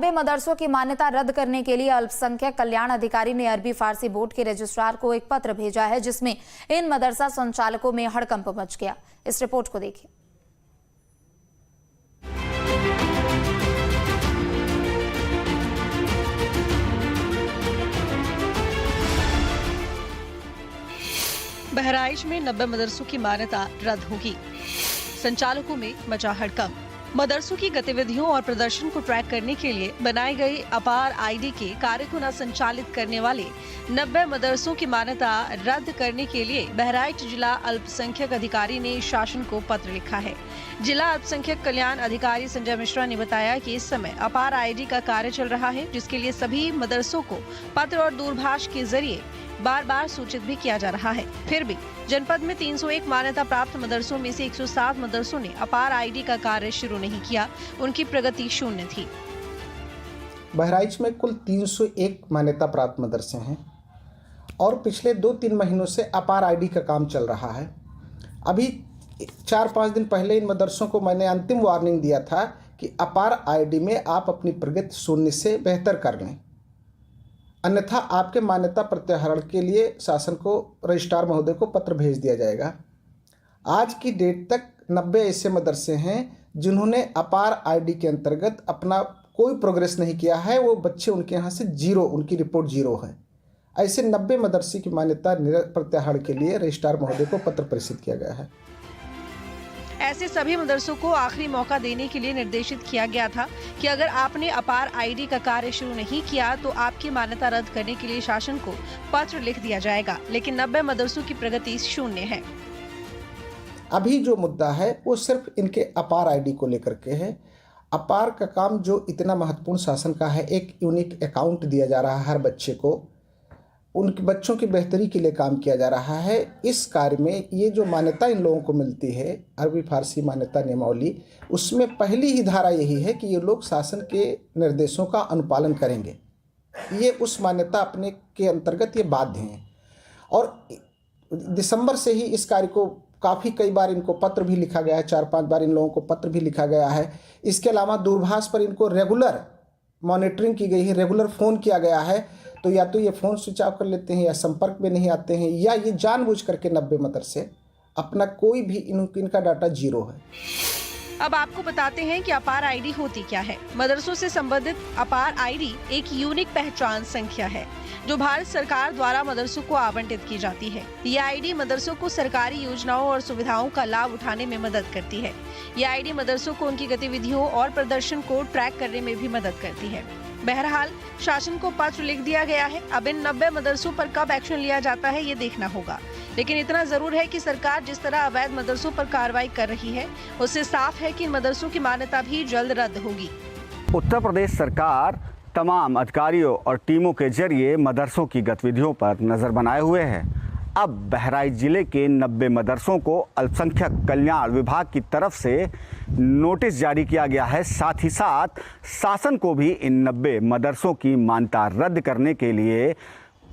90 मदरसों की मान्यता रद्द करने के लिए अल्पसंख्यक कल्याण अधिकारी ने अरबी फारसी बोर्ड के रजिस्ट्रार को एक पत्र भेजा है, जिसमें इन मदरसा संचालकों में हड़कंप मच गया। इस रिपोर्ट को देखिए। बहराइच में 90 मदरसों की मान्यता रद्द होगी। संचालकों में मचा हड़कंप। मदरसों की गतिविधियों और प्रदर्शन को ट्रैक करने के लिए बनाई गई अपार आईडी के कार्य को न संचालित करने वाले 90 मदरसों की मान्यता रद्द करने के लिए बहराइच जिला अल्पसंख्यक अधिकारी ने शासन को पत्र लिखा है। जिला अल्पसंख्यक कल्याण अधिकारी संजय मिश्रा ने बताया कि इस समय अपार आईडी का कार्य चल रहा है, जिसके लिए सभी मदरसों को पत्र और दूरभाष के जरिए बार बार सूचित भी किया जा रहा है। फिर भी जनपद में 301 मान्यता प्राप्त मदरसों में से 107 मदरसों ने अपार आईडी का कार्य शुरू नहीं किया। उनकी प्रगति शून्य थी। बहराइच में कुल 301 मान्यता प्राप्त मदरसे हैं और पिछले 2-3 महीनों से अपार आईडी का काम चल रहा है। अभी 4-5 दिन पहले इन मदरसों को मैंने अंतिम वार्निंग दिया था कि अपार आईडी में आप अपनी प्रगति शून्य से बेहतर कर लें, अन्यथा आपके मान्यता प्रत्याहरण के लिए शासन को रजिस्ट्रार महोदय को पत्र भेज दिया जाएगा। आज की डेट तक 90 ऐसे मदरसे हैं जिन्होंने अपार आईडी के अंतर्गत अपना कोई प्रोग्रेस नहीं किया है। वो बच्चे उनके यहाँ से जीरो, उनकी रिपोर्ट जीरो है। ऐसे 90 मदरसे की मान्यता प्रत्याहरण के लिए रजिस्ट्रार महोदय को पत्र प्रेषित किया गया है। ऐसे सभी मदरसों को आखिरी मौका देने के लिए निर्देशित किया गया था कि अगर आपने अपार आईडी का कार्य शुरू नहीं किया तो आपकी मान्यता रद्द करने के लिए शासन को पत्र लिख दिया जाएगा। लेकिन 90 मदरसों की प्रगति शून्य है। अभी जो मुद्दा है वो सिर्फ इनके अपार आईडी को लेकर के है। अपार का काम जो इतना महत्वपूर्ण शासन का है, एक यूनिक अकाउंट दिया जा रहा है हर बच्चे को, उनके बच्चों की बेहतरी के लिए काम किया जा रहा है। इस कार्य में ये जो मान्यता इन लोगों को मिलती है, अरबी फारसी मान्यता नियमावली, उसमें पहली ही धारा यही है कि ये लोग शासन के निर्देशों का अनुपालन करेंगे। ये उस मान्यता अपने के अंतर्गत ये बाध्य हैं और दिसंबर से ही इस कार्य को कई बार इनको पत्र भी लिखा गया है, 4-5 बार इन लोगों को पत्र भी लिखा गया है। इसके अलावा दूरभाष पर इनको रेगुलर मॉनिटरिंग की गई है, रेगुलर फ़ोन किया गया है। तो या तो ये फ़ोन स्विच ऑफ कर लेते हैं या संपर्क में नहीं आते हैं, या ये जानबूझ करके 90 मदरसे अपना कोई भी इनका डाटा जीरो है। अब आपको बताते हैं कि अपार आईडी होती क्या है। मदरसों से संबंधित अपार आईडी एक यूनिक पहचान संख्या है जो भारत सरकार द्वारा मदरसों को आवंटित की जाती है। ये आईडी मदरसों को सरकारी योजनाओं और सुविधाओं का लाभ उठाने में मदद करती है। ये आईडी मदरसों को उनकी गतिविधियों और प्रदर्शन को ट्रैक करने में भी मदद करती है। बहरहाल शासन को पत्र लिख दिया गया है। अब इन 90 मदरसों पर कब एक्शन लिया जाता है ये देखना होगा। लेकिन इतना जरूर है कि सरकार जिस तरह अवैध मदरसों पर कार्रवाई कर रही है, उससे साफ है कि इन मदरसों की मान्यता भी जल्द रद्द होगी। उत्तर प्रदेश सरकार तमाम अधिकारियों और टीमों के जरिए मदरसों की गतिविधियों पर नजर बनाए हुए है। अब बहराइच जिले के 90 मदरसों को अल्पसंख्यक कल्याण विभाग की तरफ से नोटिस जारी किया गया है। साथ ही साथ शासन को भी इन 90 मदरसों की मान्यता रद्द करने के लिए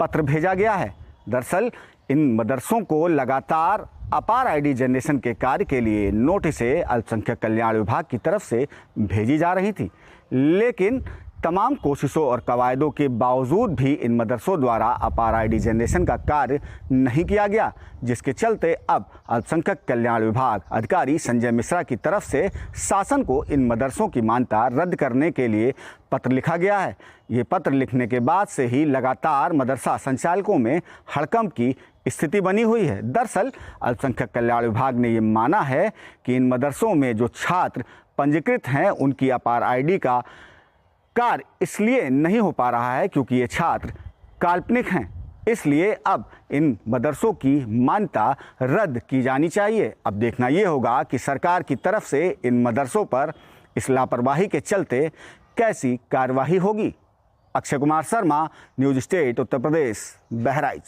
पत्र भेजा गया है। दरअसल इन मदरसों को लगातार अपार आईडी जनरेशन के कार्य के लिए नोटिसें अल्पसंख्यक कल्याण विभाग की तरफ से भेजी जा रही थी, लेकिन तमाम कोशिशों और कवायदों के बावजूद भी इन मदरसों द्वारा अपार आईडी जनरेशन का कार्य नहीं किया गया, जिसके चलते अब अल्पसंख्यक कल्याण विभाग अधिकारी संजय मिश्रा की तरफ से शासन को इन मदरसों की मान्यता रद्द करने के लिए पत्र लिखा गया है। ये पत्र लिखने के बाद से ही लगातार मदरसा संचालकों में हड़कंप की स्थिति बनी हुई है। दरअसल अल्पसंख्यक कल्याण विभाग ने ये माना है कि इन मदरसों में जो छात्र पंजीकृत हैं उनकी अपार आईडी का कार्य इसलिए नहीं हो पा रहा है क्योंकि ये छात्र काल्पनिक हैं। इसलिए अब इन मदरसों की मान्यता रद्द की जानी चाहिए। अब देखना ये होगा कि सरकार की तरफ से इन मदरसों पर इस लापरवाही के चलते कैसी कार्यवाही होगी। Akshay Kumar Sharma, news state Uttar Pradesh, Bahraich.